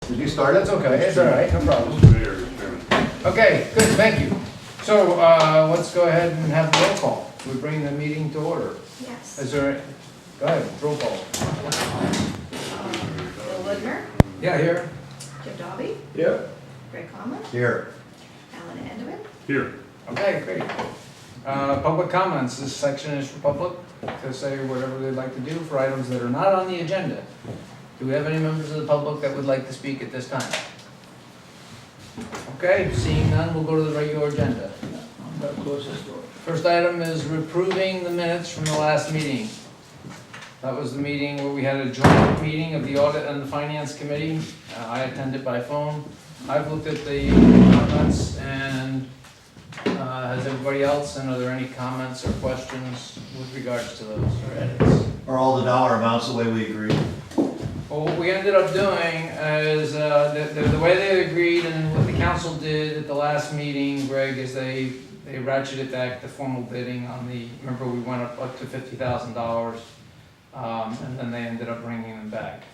Did you start it? That's okay, it's all right, no problem. Mayor, Chairman. Okay, good, thank you. So, let's go ahead and have the roll call. We bring the meeting to order. Yes. Is there, go ahead, roll call. Bill Woodner, Yeah, here. Jim Dobby, Yep. Greg Conlon, Here. Alan Andowin. Here. Okay, great. Public comments, this section is for public to say whatever they'd like to do for items that are not on the agenda. Do we have any members of the public that would like to speak at this time? Okay, seeing none, we'll go to the regular agenda. I'm gonna close this door. First item is approving the minutes from the last meeting. That was the meeting where we had a joint meeting of the Audit and the Finance Committee. I attended by phone. I've looked at the comments and has everybody else, and are there any comments or questions with regards to those or edits? Are all the dollar amounts the way we agreed? Well, what we ended up doing is, the way they agreed and what the council did at the last meeting, Greg, is they ratcheted back the formal bidding on the, remember we went up to $50,000, and then they ended up bringing them back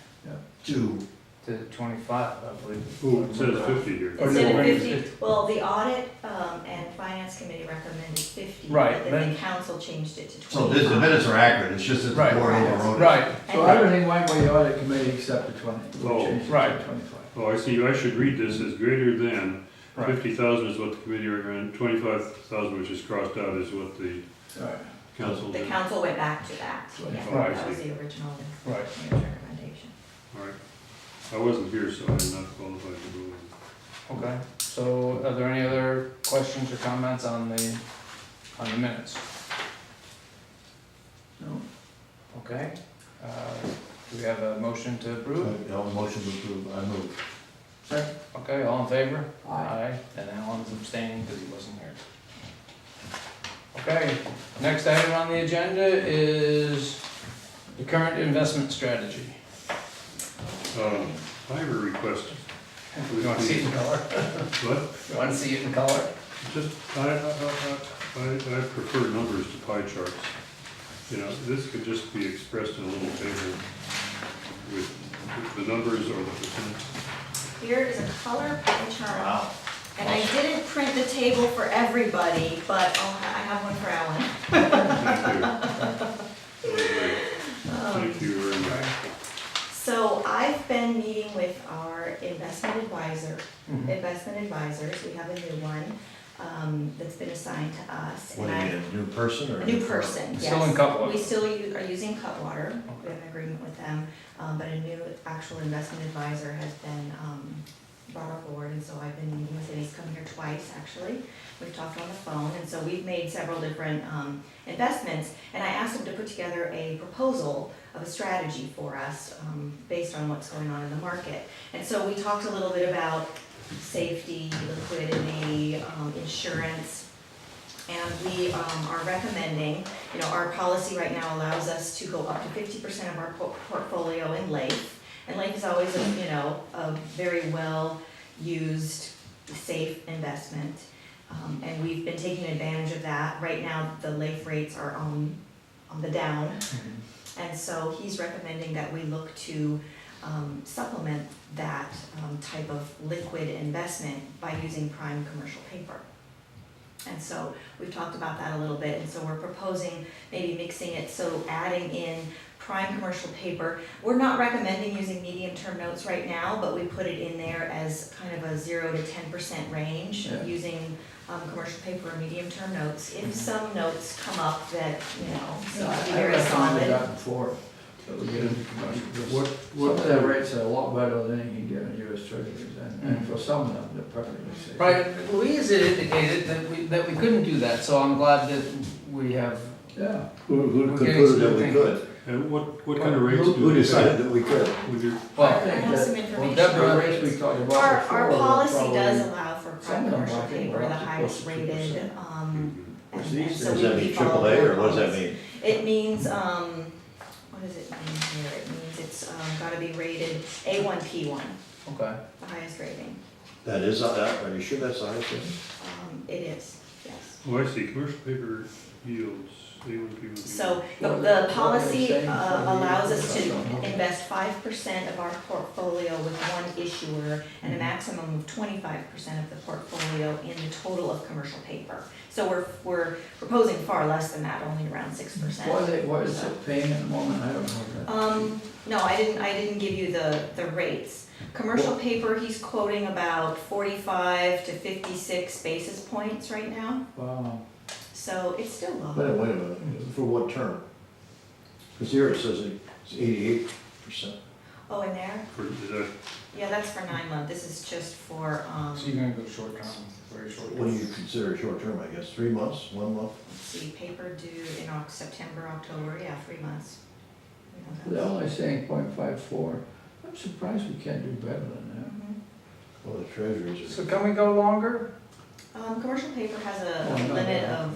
Two. to 25, I believe. Ooh, it says 50 here. Oh, Instead no, of wait, 50, well, the audit and finance committee recommended 50. Right, But then- then the council changed it to So 25. the minutes are accurate, it's just that Right. the board overrode it. Right, So everything went by the audit committee except the 20. We Oh, changed it to right. 25. Oh, I see, I should read this as greater than, right. 50,000 is what the committee recommended, 25,000, which is crossed out, is what the All right. council The did. council went back to that. Yeah, Right. that was the original Right. recommendation. All right. I wasn't here, so I'm not qualified to go in. Okay, so are there any other questions or comments on the minutes? No. Okay, do we have a motion to approve? No, motion to approve, I move. Second. Okay, all in favor? Aye. And Alan's abstaining because he wasn't here. Okay, next item on the agenda is the current investment strategy. I have a request. You want to see it in color? What? You want to see it in color? Just, I prefer numbers to pie charts. You know, this could just be expressed in a little table with the numbers or the percentages. Here is a color pie chart. Wow. And I didn't print the table for everybody, but I have one for Alan. Thank you very much. So I've been meeting with our investment advisors. We have a new one that's been assigned to us. What do you And mean, a new person or? A new person, yes. Still in Cutwater? We still are using Cutwater. We have an agreement with them, but a new actual investment advisor has been brought on board, and so I've been meeting with him. He's come here twice, actually. We've talked on the phone, and so we've made several different investments, and I asked him to put together a proposal of a strategy for us based on what's going on in the market. And so we talked a little bit about safety, liquidity, insurance, and we are recommending, you know, our policy right now allows us to go up to 50% of our portfolio in LAIF. And LAIF is always a very well-used, safe investment. And we've been taking advantage of that. Right now, the LAIF rates are on the down. And so he's recommending that we look to supplement that type of liquid investment by using prime commercial paper. And so we've talked about that a little bit, and so we're proposing maybe mixing it, so adding in prime commercial paper. We're not recommending using medium-term notes right now, but we put it in there as kind of a 0 to 10% range of using commercial paper or medium-term notes. If some notes come up that, seem to be very I recommended solid. that before, that we get into commercial. Some What, of their rates are a lot better than you can get in US Treasuries, and for some of them, they're perfectly safe. Right, Louise had indicated that we couldn't do that, so I'm glad that we have. Yeah. Who We're concluded that we getting could? and what kind of rates do Who you decided that we could? with your, I Well, think have some that- information Deborah- The rates we talked about Our before. were policy probably- does allow for some prime of them, commercial I think, paper, were the up to highest close to 2%. rated, Which and these so days- Does that we mean follow AAA, or their what does that policy. mean? It means, what does it mean here? It means it's gotta be rated A1, P1, okay. the highest rating. That is, are you sure that's the highest thing? It is, yes. oh, I see, commercial paper yields. So the What are they policy saying? allows us I to don't know. invest 5% of our portfolio with one issuer and a maximum of 25% of the portfolio in the total of commercial paper. So we're proposing far less than that, only around 6%. What is it paying at the moment? I don't know that. No, I didn't give you the rates. Commercial paper, he's quoting about 45 to 56 basis points right now, Wow. so it's still low. Wait a minute, for what term? Because here it says it's 88%. Oh, in there? Is that, Yeah, that's for 9 months. This is just for, So you're gonna go short term, very short term. What do you consider short term, I guess? 3 months, 1 month? let's see, paper due in September, October, yeah, 3 months. They're only saying 0.54. I'm surprised we can't do better than Mhm. Well, the treasurers are. So can we go longer? Commercial paper has Oh, a no, limit no. of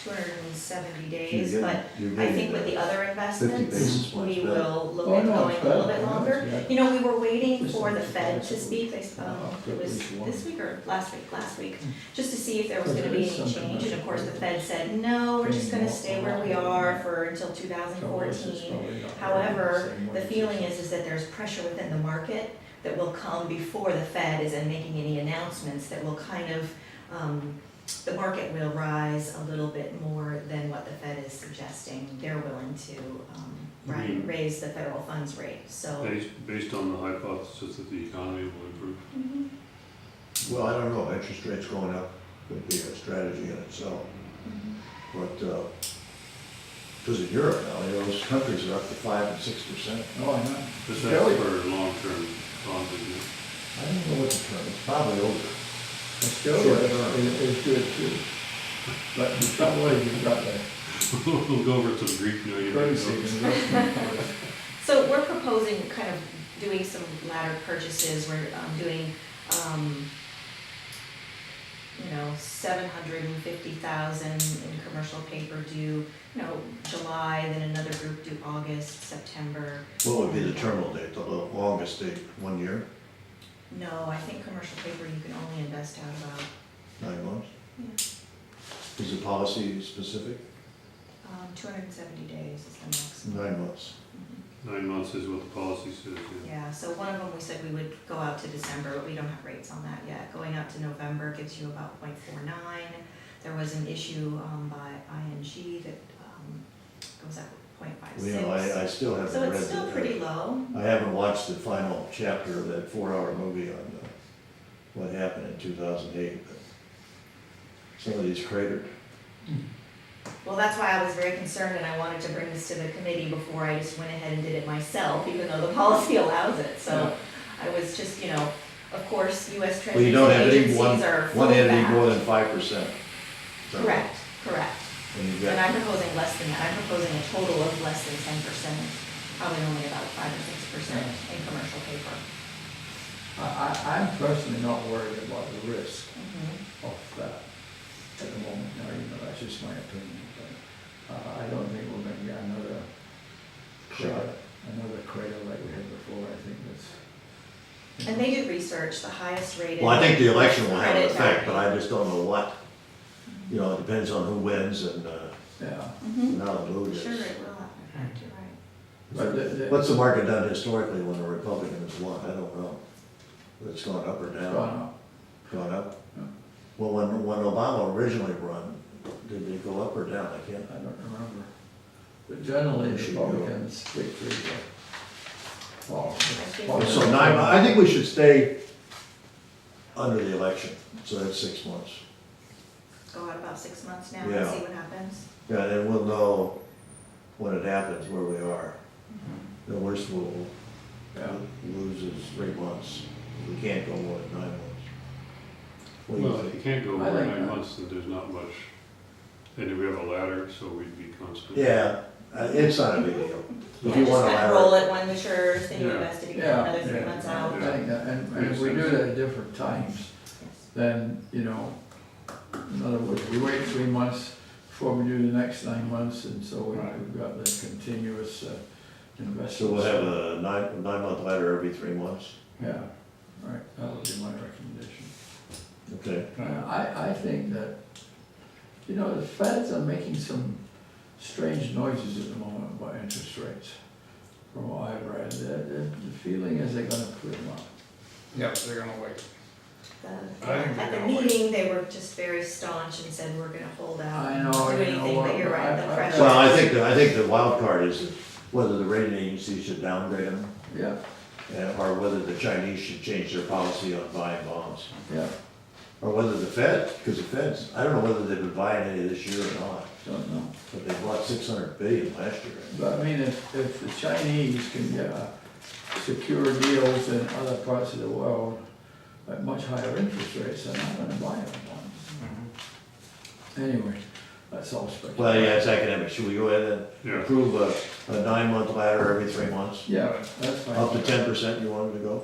270 You're days, getting- but you're I getting, think with the other 50 investments, basis points we better. will look Oh, at no, going it's a little better. bit No, longer. it's better. You know, we were waiting This for is the Fed to surprising. speak, Oh, it was at least one. this week or last week, Hmm. just to see if there was But gonna there be is any something change, and of course the like- Fed said, no, we're just Paying gonna more stay for where what we we are want. for until So this is 2014. probably not However, the same the way. feeling is that there's pressure within the market that will come before the Fed isn't making any announcements that will kind of, the market will rise a little bit more than what the Fed is suggesting. They're willing to raise the federal funds rate, so. based on the hypothesis that the economy will improve? Mhm, Well, I don't know, interest rates going up could be a strategy in itself, mhm. but, because in Europe now, you know, those countries are up to 5 and 6%. Oh, I know. This Really? is for long-term bonds, isn't it? I don't know what the term, it's probably older. Australia Short term. is good too. But the trouble is, you've got the We'll go over some Greek now. you currency know. investment. So we're proposing kind of doing some ladder purchases, we're doing, 750,000 in commercial paper due, July, then another group due August, September. What would be the terminal date, the longest date, 1 year, No, I think commercial paper you can only invest out about, 9 months? yeah, Is it policy specific? 270 days is the maximum. 9 months. Mhm. 9 months is what the policy says, yeah. Yeah, so one of them, we said we would go out to December, but we don't have rates on that yet. Going out to November gives you about 0.49. There was an issue by ING that goes up Well, 0.56. you know, I still haven't So read. it's still pretty low. I haven't watched the final chapter of that 4-hour movie on what happened in 2008, but some of these cratered. Well, that's why I was very concerned and I wanted to bring this to the committee before I just went ahead and did it myself, even though the policy allows it. So I was just, of course, US Well, Treasury you don't have any agencies are one fully entity backed. more than 5%. So- Correct. And you've And got, I'm proposing less than that, I'm proposing a total of less than 10%, probably only about 5 or 6% in commercial paper. I'm personally not worried about the risk Mhm. of that at the moment. Now, that's just my opinion, but I don't think we're gonna get another crater like we had before. I think that's. And they did research, the highest rated. well, I think the election will have an credit effect, but value. I just don't know what. You know, it depends on who wins and Yeah. Mhm. how the mood is. Sure, it will have an effect, you're right. But What's the market done historically when a Republican has won? I don't know. It's gone up or it's down? gone up. Gone up? Yeah. Well, when Obama originally run, did they go up or down? I can't. I don't remember. But generally, We the should go. Republicans victory. Well, So 9 months, I think we should stay under the election, so that's 6 months. Go out about 6 months now and Yeah. see what happens. Yeah, then we'll know when it happens where we are. The worst we'll Yeah. lose is 3 months. We can't go more than 9 months. What do you Well, think? you can't go I over think 9 that- months, and there's not much, and we have a ladder, so we'd be constant. Yeah, it's not a big deal. If Yeah, you just want to kind of roll it, one matures, then you Yeah. invest it again, Yeah, another 3 yeah, months out. I think that, and if we do that at different times, Yes. then, in other words, we wait 3 months before we do the next 9 months, and so we've got the continuous investment. So we'll have a 9-month ladder every 3 months? Yeah, right, that would be my recommendation. Okay. I think that, the feds are making some strange noises at the moment about interest rates, from what I've read. The feeling is they're gonna put them up. Yeah, but they're gonna wait. I think At they're the gonna wait. meeting, they were just very staunch and said, we're gonna hold out. I and know, not do you know anything, what, but you're right, the I- pressure. Well, I think the wild card is whether the rating agency should downgrade them, Yeah, or whether the Chinese should change their policy on buying bonds. yeah, Or whether the Fed, because the Feds, I don't know whether they've been buying any this year or not, don't know. but they bought 600 billion last year. But I mean, if the Chinese can get secure deals in other parts of the world at much higher interest rates, they're not gonna buy them bonds. Anyway, that's all speculation. Well, yeah, it's academic. Should we go ahead and Yeah. approve a 9-month ladder every 3 months? Yeah, that's fine. Up to 10% you wanted to go?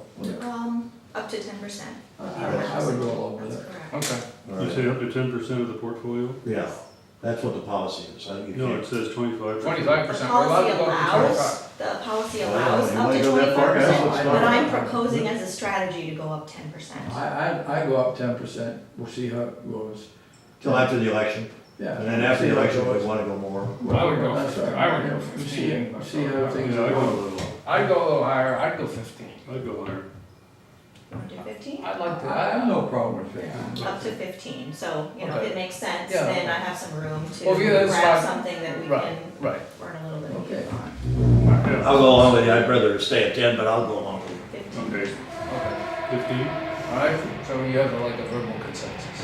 Up to 10%. I would go along with That's it. correct. Okay. All You right. say up to 10% of the portfolio? Yeah, that's what the policy is. I think you No, can't. it says 25%. 25%, The we're allowed policy to go up to allows, 25. the policy Well, allows you up wanna to go that far? 25%, Yeah, but I'm fine. proposing as a strategy to go up 10%. I go up 10%, we'll see how it goes. Till after the election, Yeah. and then after see the how it election, if goes. we wanna go more. I would go That's 50. right. I would go We 15. See how things Yeah, are I'd go a going. little, I'd go a little higher, I'd go 15. I'd go higher. You wanna do 15? I'd like to. I have no problem with 15. Up to 15, so, you know, if Okay. it makes sense, Yeah. then I have some room to Well, yeah, that's grab fine. something that we Right, can right. burn a little bit of Okay. heat on. Yeah. I'll go along with you. I'd rather stay at 10, but I'll go along with you. 15. Okay, Okay. 15? Alright, so you have like a verbal consensus.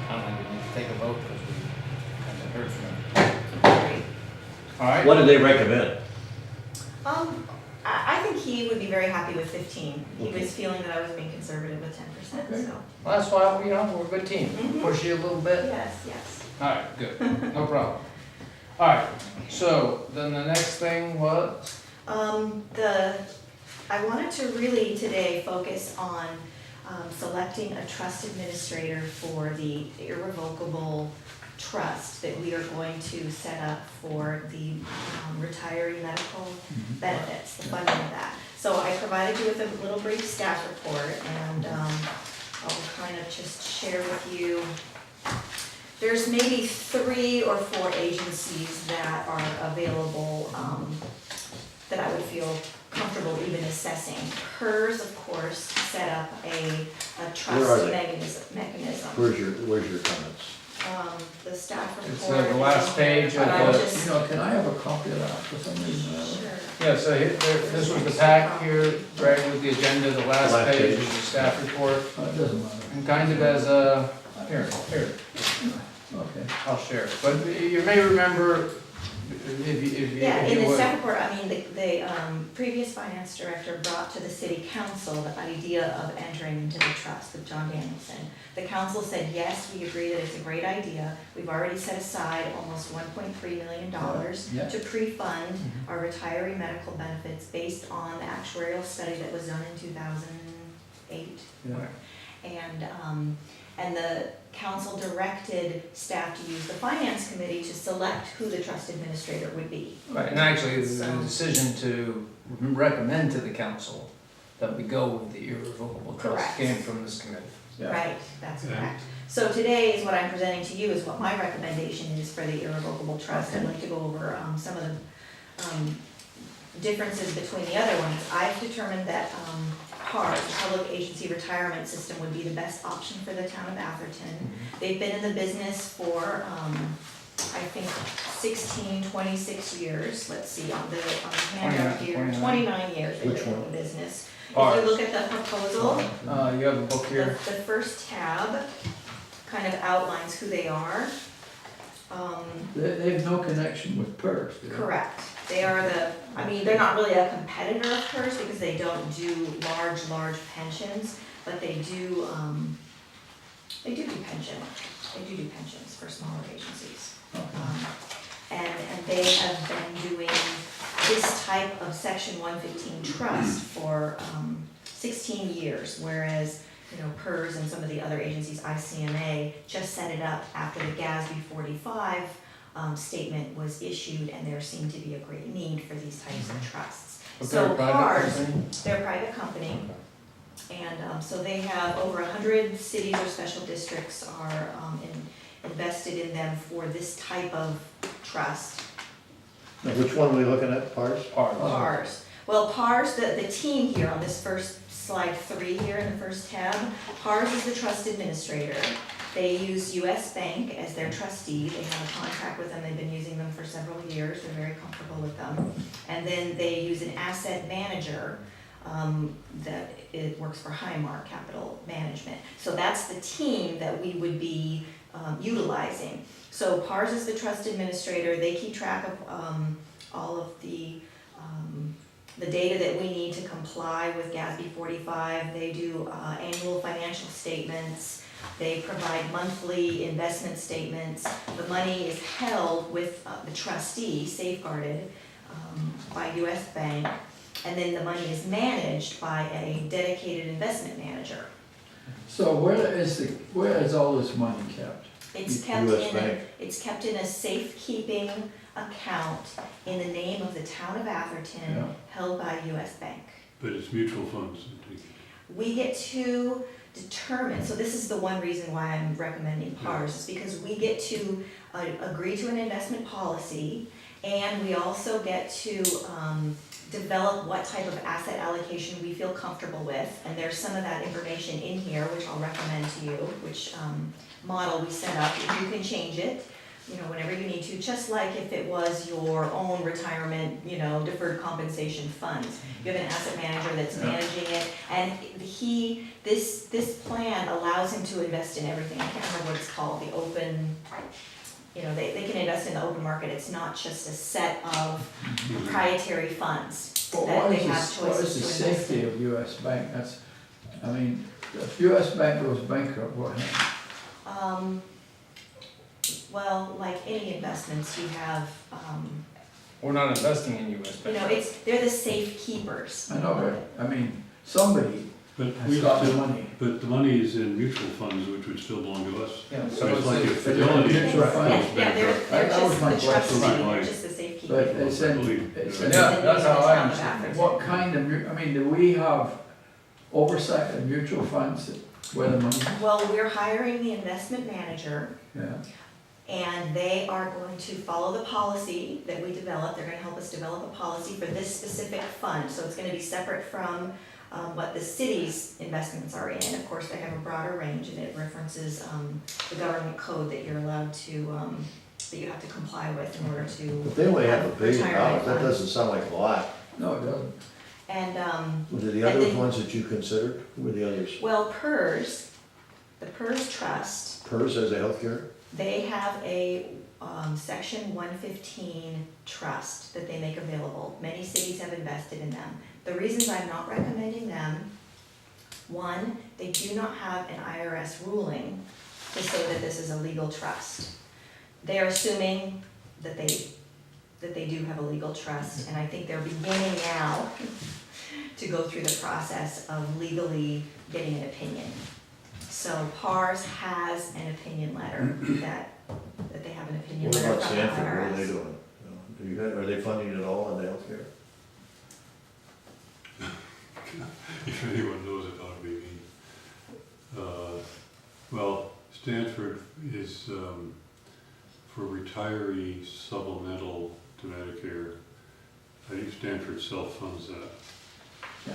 I don't think we need to take a vote because we kind of heard from them. Great. Alright? What do they recommend? I think he would be very happy with 15. He Okay. was feeling that I was being conservative with 10%, Okay. so. Well, that's why, you know, we're a good team. Mhm. Push you a little bit. Yes, yes. Alright, good, no problem. Alright, so then the next thing was, I wanted to really today focus on selecting a trust administrator for the irrevocable trust that we are going to set up for the retiree medical benefits, the funding of that. So I provided you with a little brief staff report, and I'll kind of just share with you. There's maybe 3 or 4 agencies that are available that I would feel comfortable even assessing. PERS, of course, set up a Where are trust they? mechanism. Where's your comments? The staff It's, report. the last is in here, page but of I'll the- just- You know, can I have a copy of that for some reason? Sure. yeah, so this was the pack here, Greg, with the agenda, the last Last page page. is the staff report. It doesn't matter. And kind of as a, here, Okay. I'll share it. But you may remember, Yeah, if in you the would. staff report, I mean, the previous finance director brought to the city council the idea of entering into the trust with John Danielson. The council said, yes, we agree that it's a great idea. We've already set aside almost $1.3 million Yeah. to pre-fund our retiree medical benefits based on the actuarial study that was done in 2008. Yeah. And the council directed staff to use the finance committee to select who the trust administrator would be. Right, and actually, the So- decision to recommend to the council that we go with the irrevocable trust Correct. came from this committee. Yeah. Right, that's Yeah. correct. So today is what I'm presenting to you is what my recommendation is for the irrevocable trust. I'd like to go over some of the differences between the other ones. I've determined that PARS, the Public Agency Retirement System, would be the best option for the town of Atherton. They've been in the business for, I think, 16, 26 years. Let's see, on the handout here, 29. 29 years they've Which been in one? the business. If PARS. you look at the proposal, You have a book the here? the first tab kind of outlines who they are. They have no connection with PERS, do they? Correct. They are I mean, they're not really a competitor of PERS because they don't do large pensions, but they do pension. They do pensions for smaller agencies. And they have been doing this type of Section 115 trust for 16 years, whereas, you know, PERS and some of the other agencies, ICMA, just set it up after the GASB 45 statement was issued, and there seemed to be a great need for these types of trusts. But they're a So private PARS, company? they're a private company, and so they have over 100 cities or special districts are invested in them for this type of trust. Now, which one are we looking at, PARS? PARS. Well, PARS, the team here on this first slide 3 here in the first tab, PARS is the trust administrator. They use US Bank as their trustee. They have a contract with them. They've been using them for several years. They're very comfortable with them. And then they use an asset manager that it works for Highmark Capital Management. So that's the team that we would be utilizing. So PARS is the trust administrator. They keep track of all of the data that we need to comply with GASB 45. They do annual financial statements. They provide monthly investment statements. The money is held with the trustee, safeguarded by US Bank, and then the money is managed by a dedicated investment manager. So where is all this money kept? It's kept US Bank. it's kept in a safekeeping account in the name of the town of Atherton, Yeah. held by US Bank. But it's mutual funds. We get to determine, so this is the one reason why I'm recommending PARS, is because we get to agree to an investment policy, and we also get to develop what type of asset allocation we feel comfortable with, and there's some of that information in here, which I'll recommend to you, which model we set up. You can change it, whenever you need to, just like if it was your own retirement, deferred compensation funds. You have an asset manager that's managing it, and this plan allows him to invest in everything. I can't remember what it's called, the open, they can invest in the open market. It's not just a set of proprietary funds But that what they is have this, choices what is the to invest safety in. of US Bank? If US Bank goes bankrupt, what happens? Well, like any investments, you have, We're not investing in US Bank. they're the safe keepers. I know, but, somebody But has got the money. But the money is in mutual funds, which would still belong to us. Yeah, So it's like if But Fidelity. mutual funds. Yeah, they're That was just my the trustee, question. they're just the safekeeping. But it's in, Yeah, that's how I understand understand it. what kind of, do we have oversight of mutual funds where the money is? Well, we're hiring the investment manager, Yeah, and they are going to follow the policy that we develop. They're gonna help us develop a policy for this specific fund, so it's gonna be separate from what the city's investments are in. Of course, they have a broader range, and it references the government code that you're allowed to, that you have to comply with in order to. If they only have $1 billion, retirement that funds. doesn't sound like a lot. no, it doesn't. And, Were the And other then- ones that you considered? Who were the others? well, PERS, the PERS Trust, PERS as a healthcare? they have a section 115 trust that they make available. Many cities have invested in them. The reasons I'm not recommending them, one, they do not have an IRS ruling to say that this is a legal trust. They're assuming that they do have a legal trust, and I think they're beginning now to go through the process of legally getting an opinion. So PARS has an opinion letter that they have an opinion What letter about from the Sanford, what are they IRS. doing? Are they funding it all in the healthcare? If anyone knows it, ought to be me. Well, Stanford is for retiree supplemental to Medicare. I think Stanford self-funds that. Yeah,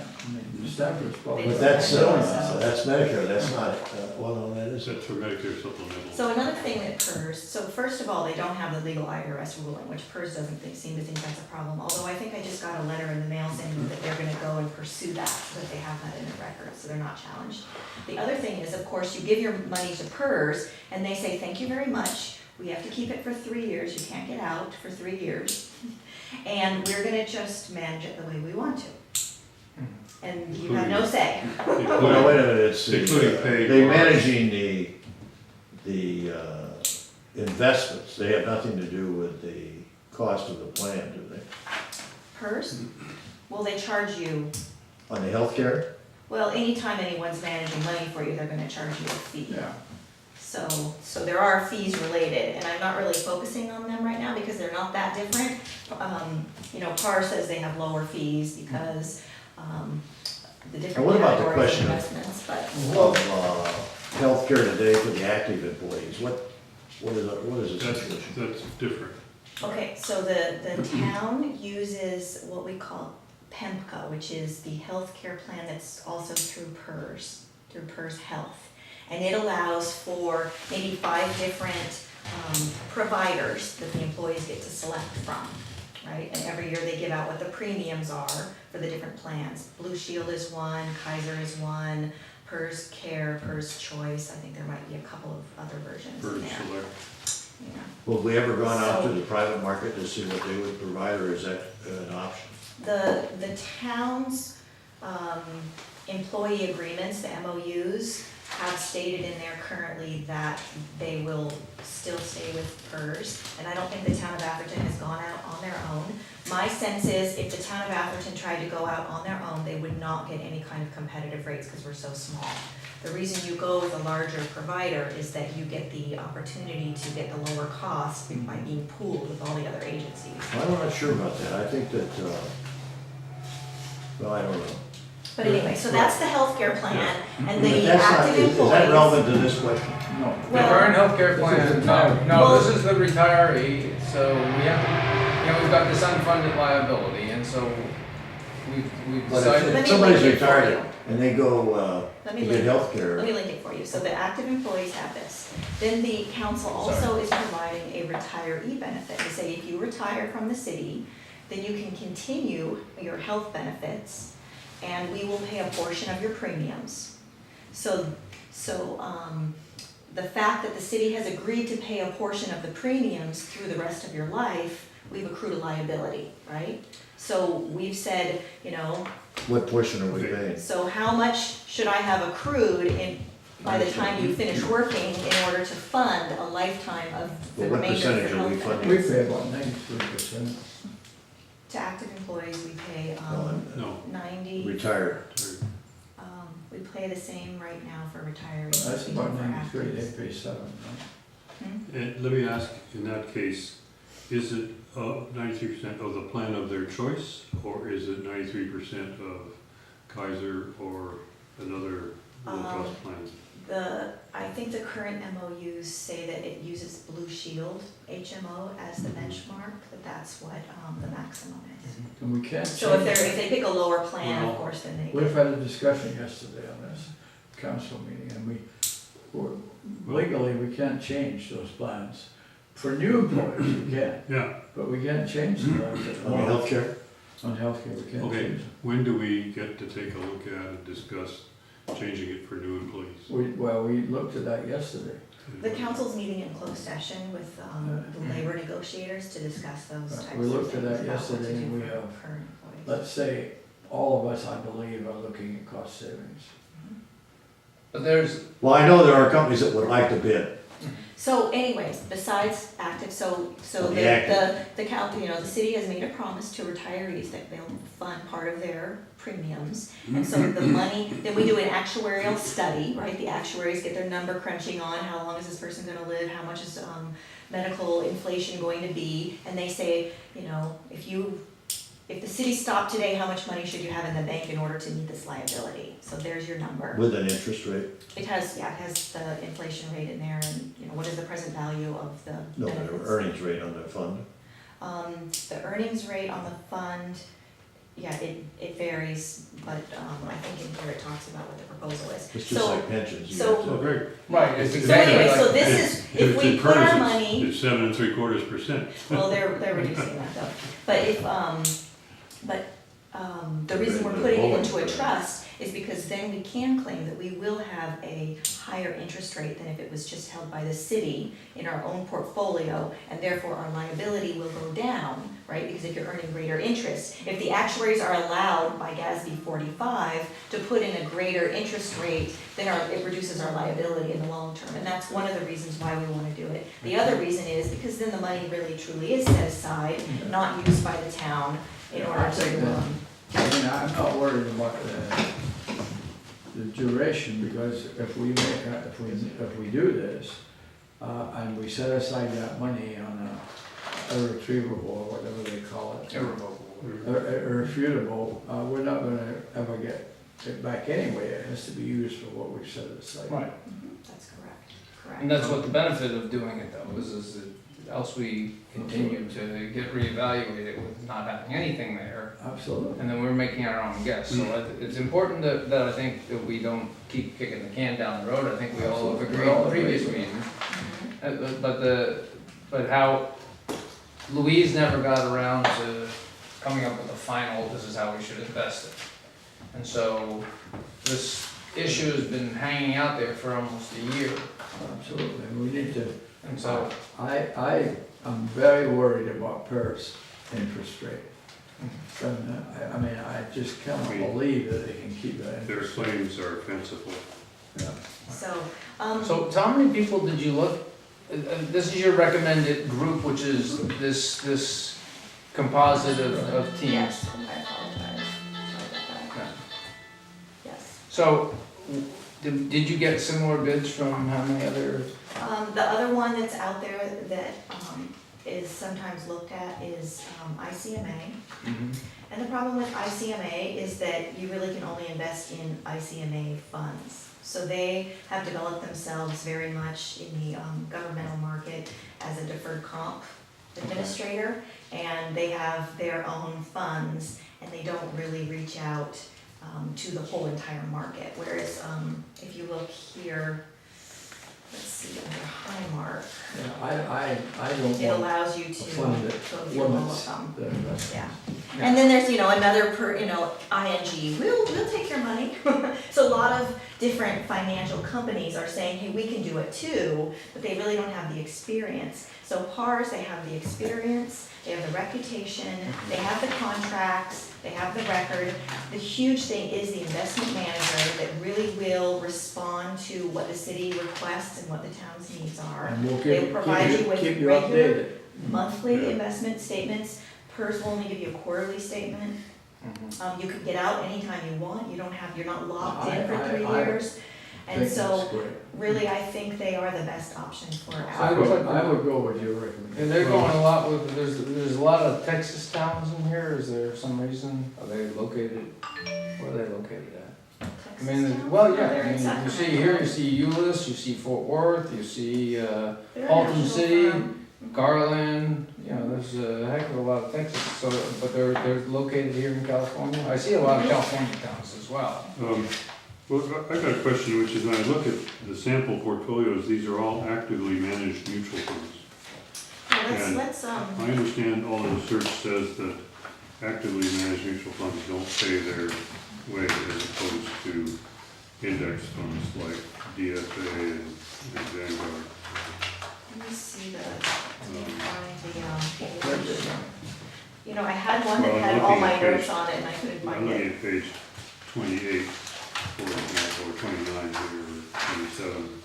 Stanford's probably. But that's Medicare, that's not, well, no, that is. That's for Medicare supplemental. So another thing that PERS, so first of all, they don't have the legal IRS ruling, which PERS doesn't seem to think that's a problem, although I think I just got a letter in the mail saying that they're gonna go and pursue that, so that they have that in their records, so they're not challenged. The other thing is, of course, you give your money to PERS, and they say, thank you very much, we have to keep it for 3 years, you can't get out for 3 years, and we're gonna just manage it the way we want to. And you have no say. Well, no, wait a minute, it's, Including paid they're bars. managing the investments, they have nothing to do with the cost of the plan, do they? PERS, well, they charge you, On the healthcare? well, anytime anyone's managing money for you, they're gonna charge you a fee. Yeah, So there are fees related, and I'm not really focusing on them right now because they're not that different. PAR says they have lower fees because, the And different what about the categories of question of- investments, but. Of healthcare today for the active employees, What is the situation? That's different. Okay, so the town uses what we call PEMCA, which is the healthcare plan that's also through PERS Health. And it allows for maybe 5 different providers that the employees get to select from, right? And every year they give out what the premiums are for the different plans. Blue Shield is one, Kaiser is one, PERS Care, PERS Choice, I think there might be a couple of other versions in First there. select. Yeah. Well, have we ever gone out to So- the private market to see what they would provide, or is that an option? The town's employee agreements, the MOUs, have stated in there currently that they will still stay with PERS. And I don't think the town of Atherton has gone out on their own. My sense is if the town of Atherton tried to go out on their own, they would not get any kind of competitive rates because we're so small. The reason you go with a larger provider is that you get the opportunity to get the lower cost by being pooled with all the other agencies. I'm not sure about that. I think that, well, I don't know. But anyway, so that's the healthcare plan, and But the that's not, active is employees. that relevant to this question? No. The Well- current healthcare This is plan, the no, town. no, Well- this is the retiree, so we have to, you know, we've got this unfunded liability, and so we've But decided. Let if me somebody's link it for retired you. and they go Let to me get link, health let care, me link it for you. So the active employees have this. Then the council also is providing a retiree benefit. They say if you retire from the city, then you can continue your health benefits and we will pay a portion of your premiums. So the fact that the city has agreed to pay a portion of the premiums through the rest of your life, we've accrued a liability, right? So we've said, you know, what portion are we Okay. paying? so how much should I have accrued by the time you finish working in order to fund a lifetime of the Well, what remainder of your percentage are we health funding? We benefits? pay about 93%. To active employees, we pay No, 90, Retired. we pay the same right now for retirees. That's as we do about for 93, they actives. pay 7, right? Hmm? and let me ask, in that case, is it 93% of the plan of their choice, or is it 93% of Kaiser or another low-cost plan? I think the current MOUs say that it uses Blue Shield HMO as the benchmark, that's what the maximum is. And we can't So if change. if they pick a lower plan, of Well, course, then they We've get. had a discussion yesterday on this council meeting, and legally, we can't change those plans. For new employees, we can, Yeah, but we can't change the plans. at On all. healthcare? On healthcare, we can't okay, change them. when do we get to take a look at and discuss changing it for new employees? We looked at that yesterday. The council's meeting in closed session with the labor negotiators to discuss those types of things. We looked at that about what to yesterday and do we for have- current employees. Let's say, all of us, I believe, are looking at cost savings. But there's, Well, I know there are companies that would like to bid. So anyways, besides active, so Oh, the active. the city has made a promise to retirees that they'll fund part of their premiums. And so the money, then we do an actuarial study, right? The actuaries get their number crunching on how long is this person gonna live, how much is medical inflation going to be? And they say, you know, if the city stopped today, how much money should you have in the bank in order to meet this liability? So there's your number. With an interest rate? It has the inflation rate in there and, you know, what is the present value of the No, benefits. the earnings rate on the fund. The earnings rate on the fund, yeah, it varies, but I think in here it talks about what the proposal is. It's just So- like pensions. You so- have to- Oh, great. right, it's So exactly anyway, like. so this is, if it's we in put our PERS, money, it's 7.75%. well, they're reducing that though. But the reason we're putting it into a trust is because then we can claim that we will have a higher interest rate than if it was just held by the city in our own portfolio, and therefore our liability will go down, right? Because if you're earning greater interest, if the actuaries are allowed by GASB 45 to put in a greater interest rate, then it reduces our liability in the long term, and that's one of the reasons why we want to do it. The other reason is because then the money really truly is set aside, not used by the town in order I think to, that- I mean, I'm not worried about the duration, because if we do this, and we set aside that money on a irretrievable, or whatever they call it, Irrevocable. irrefutable, we're not gonna ever get it back anyway. It has to be used for what we set aside. Right. That's correct. correct. And that's what the benefit of doing it though, is that else we continue to get reevaluated with not having anything there. Absolutely. And then we're making our own guess, so it's important that I think that we don't keep kicking the can down the road, I think we all have agreed in the previous meeting. But how Louise never got around to coming up with a final, this is how we should invest it. And so this issue has been hanging out there for almost a year, Absolutely, we need to, and so, I am very worried about PERS interest rate. And, I mean, I just cannot believe that they can keep that Their interest rate. claims are fanciful. Yeah. So, so how many people did you look, this is your recommended group, which is this composite of teams? yes, I apologize, sorry about that. Yes. So, did you get similar bids from how many other? The other one that's out there that, is sometimes looked at is, ICMA. And the problem with ICMA is that you really can only invest in ICMA funds. So they have developed themselves very much in the governmental market as a deferred comp administrator, and they have their own funds, and they don't really reach out to the whole entire market. Whereas if you look here, let's see, under Highmark, Yeah, I don't it want allows you a to fund go that through all limits of them. the investment. Yeah, and then there's, another ING, we'll take your money. So a lot of different financial companies are saying, hey, we can do it too, but they really don't have the experience. So PARS, they have the experience, they have the reputation, they have the contracts, they have the record. The huge thing is the investment manager that really will respond to what the city requests and what the town's needs are. And we'll They'll provide you with keep you regular updated. monthly Yeah. investment statements. PERS will only give you a quarterly statement. You can get out anytime you want, you're not locked in for 3 years. And Think that's so, great. really, I think they are the best option for I our. would go with your recommendation. And they're going a lot with, there's a lot of Texas towns in here, is there some reason, are they located, where are they located at? I mean, well, yeah, They're in I mean, you Sacramento. see here, you see Euless, you see Fort Worth, you see, They're a Alton national City, firm. Garland, there's a heck of a lot of Texas, so, but they're located here in California. I see a lot of California towns as well. Well, I got a question, which is when I look at the sample portfolios, these are all actively managed mutual funds. Yeah, And let's, I understand all the research says that actively managed mutual funds don't pay their way as opposed to index funds like DFA and Vanguard. let me see I had one that Well, I'm had all looking my at notes page- on it and I couldn't I'm find looking it. at page 28, for example, or 29 here, or 27.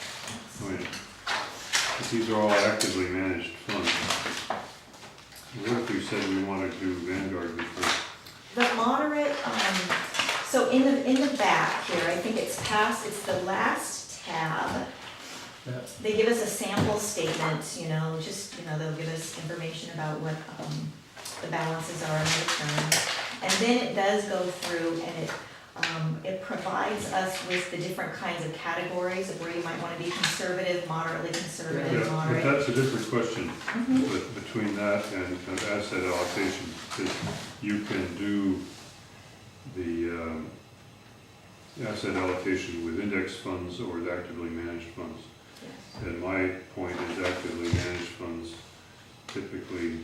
I mean, if these are all actively managed funds. What if we said we want to do Vanguard before? The moderate, so in the back here, I think it's the last tab. Yeah. They give us a sample statement, they'll give us information about what, the balances are in the returns. And then it does go through and it provides us with the different kinds of categories of where you might wanna be conservative, moderately conservative, Yeah, but moderate. that's a different question, Mhm. but between that and kind of asset allocation, because you can do the asset allocation with index funds or with actively managed funds. Yes. And my point is actively managed funds typically,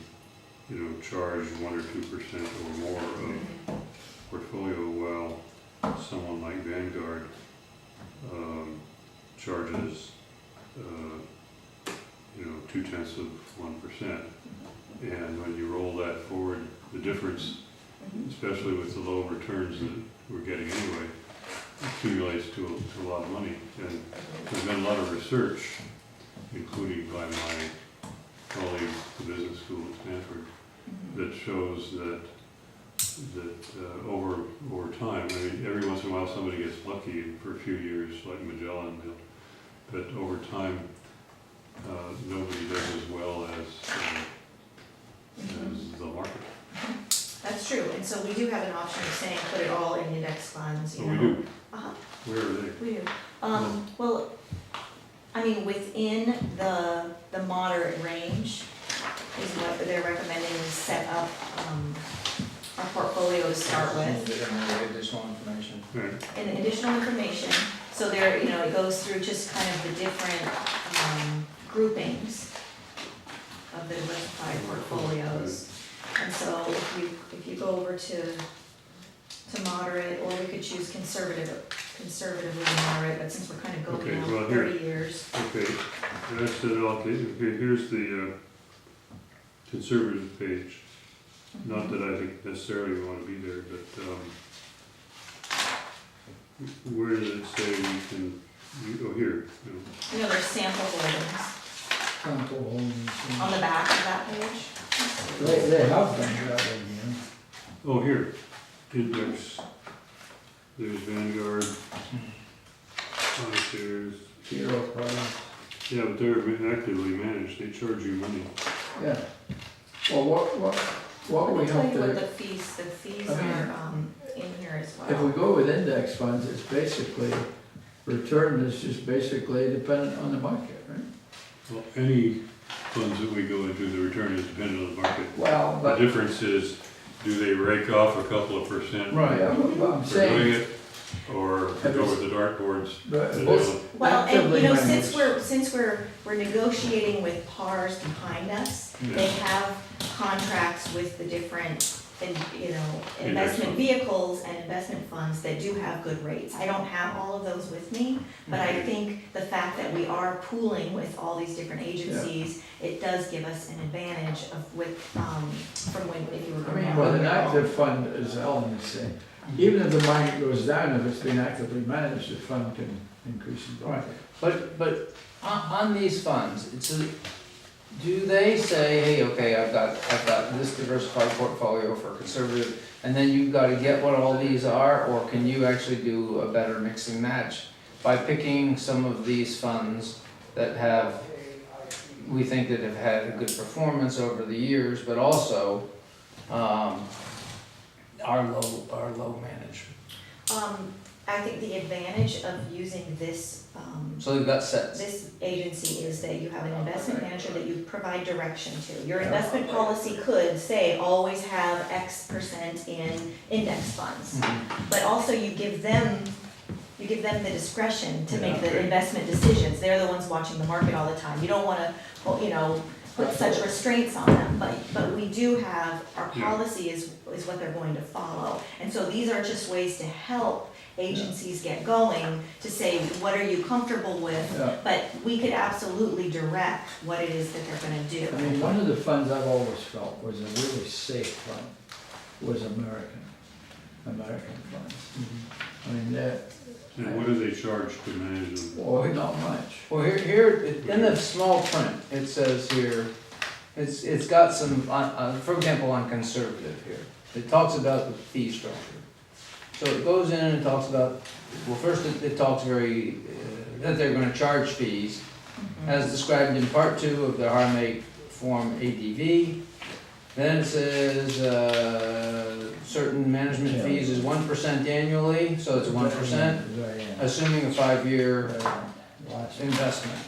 charge 1 or 2% or more of portfolio, while someone like Vanguard charges, 0.2%. And when you roll that forward, the difference, especially with the low returns that we're getting anyway, accumulates to a lot of money. And there's been a lot of research, including by my colleagues at the business school at Stanford, that shows that over time, every once in a while somebody gets lucky for a few years, like Magellan, but over time, nobody does as well as the market. That's true, and so we do have an option of saying, put it all in index funds, So we do. Uh-huh. Where are they? We do. Well, within portfolio to start with. Additional information. Right. And additional information, so there, you know, it goes through just kind of the different, groupings of the diversified portfolios. And so if you go over to moderate, or we could choose conservatively moderate, but since we're kind of Okay, going out well, here. 30 years. Okay, that's it, okay, here's the conservative page. Not that I think necessarily we want to be there, but where does it say we can, oh, here. You know, there's sample holdings Sample holdings. on the back of that page. They have been that way, you know. Oh, here, index, there's Vanguard, shares. Zero price. Yeah, but they're actively managed, they charge you money. Yeah. Well, what we Let me tell have you what to, the fees I mean, are, in here as well. if we go with index funds, it's basically, return is just basically dependent on the market, right? Well, any funds that we go into, the return is dependent on the market. Well, The but, difference is, do they rake off a couple of percent Right. yeah, but I'm for doing saying, it, or go with the dartboards? but that Well, don't? Well, and actively you know, managed. since we're negotiating with PARs behind us, they have contracts with the different, you know, investment funds. vehicles and investment funds that do have good rates. I don't have all of those with me, but I think the fact that we are pooling with all these different agencies, it does give us an advantage of from when, if you were I going mean, out. with an active fund, as Ellen is saying, even if the market goes down, if it's been actively managed, the fund can increase in value. But on these funds, do they say, hey, okay, I've got this diversified portfolio for conservative, and then you've got to get what all these are, or can you actually do a better mix and match by picking some of these funds that we think that have had a good performance over the years, but also are low managed? I think the advantage of using this, So they've got sets. this agency is that you have an investment manager that you provide direction to. Your investment policy could say, always have X% in index funds. But also you give them the discretion to make the investment decisions. They're the ones watching the market all the time. You don't wanna, you know, put such restraints on them, but we do have, our policy is what they're going to follow. And so these are just ways to help agencies get going, to say, what are you comfortable with? Yeah. But we could absolutely direct what it is that they're gonna do. I mean, one of the funds I've always felt was a really safe fund, was American funds. I mean, that, And what do they charge to manage them? boy, not much. Well, here, in the small print, it says here, it's got some, for example, on conservative here, it talks about the fee structure. So it goes in and it talks about, well, first it talks that they're gonna charge fees, as described in part 2 of the Harmony Form ADV. Then it says, certain management fees is 1% annually, so it's 1%, assuming a 5-year investment.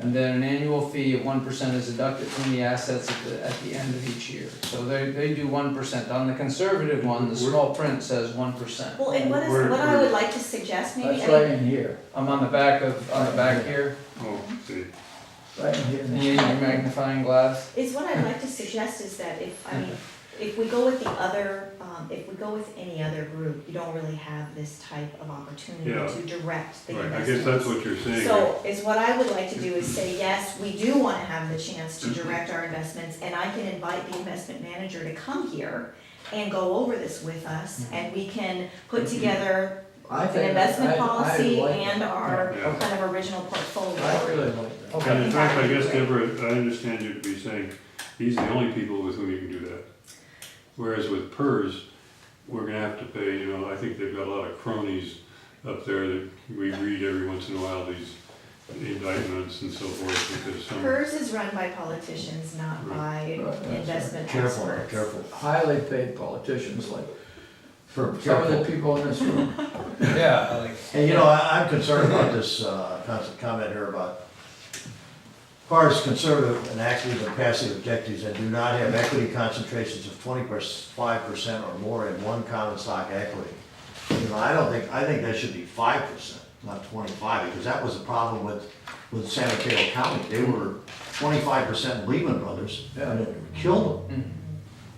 And then an annual fee of 1% is deducted from the assets at the end of each year. So they do 1%. On the conservative one, the small print says 1%. Well, and what I would like to suggest maybe, That's right in here, I'm on the back here, Oh, okay. right in here. and you need your magnifying glass. is what I'd like to suggest is that if we go with the other, if we go with any other group, you don't really have this type of opportunity Yeah. to direct the Right, I investments. guess that's what you're saying. So, is what I would like to do is say, yes, we do wanna have the chance to direct our investments, and I can invite the investment manager to come here and go over this with us, and we can put together I an think investment I policy like and that. our Yeah. kind of original portfolio. I really like that. And in fact, I guess, Right. Deborah, I understand you to be saying, these are the only people with whom you can do that. Whereas with PERS, we're gonna have to pay, you know, I think they've got a lot of cronies up there that we read every once in a while, these indictments and so forth, because some. PERS is run by politicians, not by Right, that's right. investment Careful, experts. careful. Highly paid politicians like some of the Careful. people in this room. Yeah. And you know, I'm concerned about this constant comment here about far as conservative and active and passive objectives, and do not have equity concentrations of 25% or more in one common stock equity. You know, I think that should be 5%, not 25, because that was the problem with San Mateo County. They were 25% Lehman Brothers, and it killed them.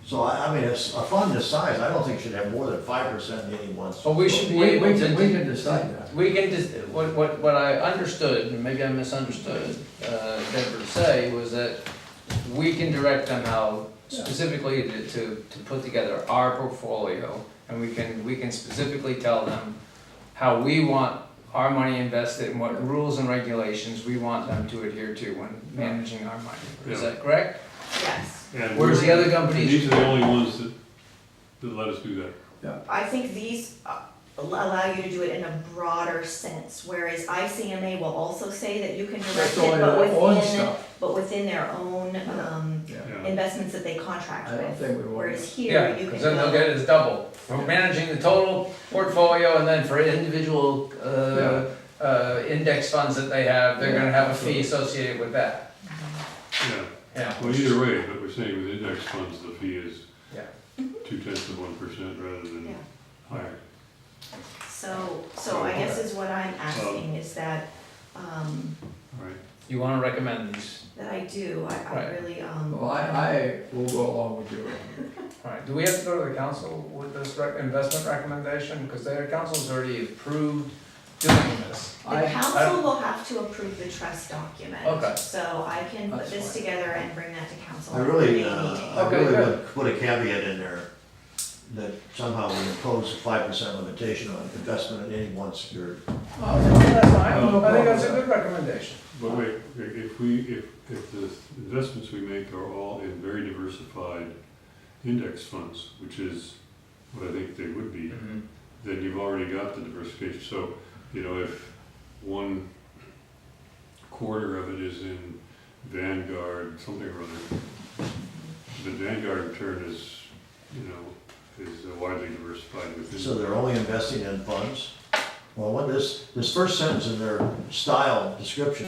So I mean, it's a fund this size, I don't think should have more than 5% in any one. But we should be We able to. can decide that. We can just, what I understood, and maybe I misunderstood, Deborah say, was that we can direct them how specifically to put together our portfolio, and we can specifically tell them how we want our money invested and what rules and regulations we want them to adhere to when managing our money. Is that correct? Yes. And Whereas the other and companies. these are the only ones that let us do that. I think these allow you to do it in a broader sense, whereas ICMA will also say that you can direct That's it, only their own stuff. but within their own, Yeah. investments that they contract I don't with. think we want. Whereas here, Yeah, you can because then they'll go, get it as double. We're managing the total portfolio, and then for individual, index funds that they have, they're gonna have a fee associated with that. Yeah, Yeah. well, either way, but we're saying with index funds, the fee is Yeah. 0.2% rather than Yeah. higher. so I guess is what I'm asking is that, All right, You wanna recommend these? that I do, I Right. really, Well, I will go along with you. Alright, do we have to go to the council with this investment recommendation? Because their council's already approved doing this. the council will have to approve the trust document. Okay. So I can put That's this fine. together and bring that to council. I at the really, May meeting. I Okay, really good. would put a caveat in there that somehow we impose a 5% limitation on investment in any one security. That's fine, I think that's a good recommendation. but wait, if the investments we make are all in very diversified index funds, which is what I think they would be, then you've already got the diversification. So, you know, if 1/4 of it is in Vanguard, something or other, the Vanguard return is, you know, is widely diversified within. So they're only investing in funds? Well, what this first sentence in their style description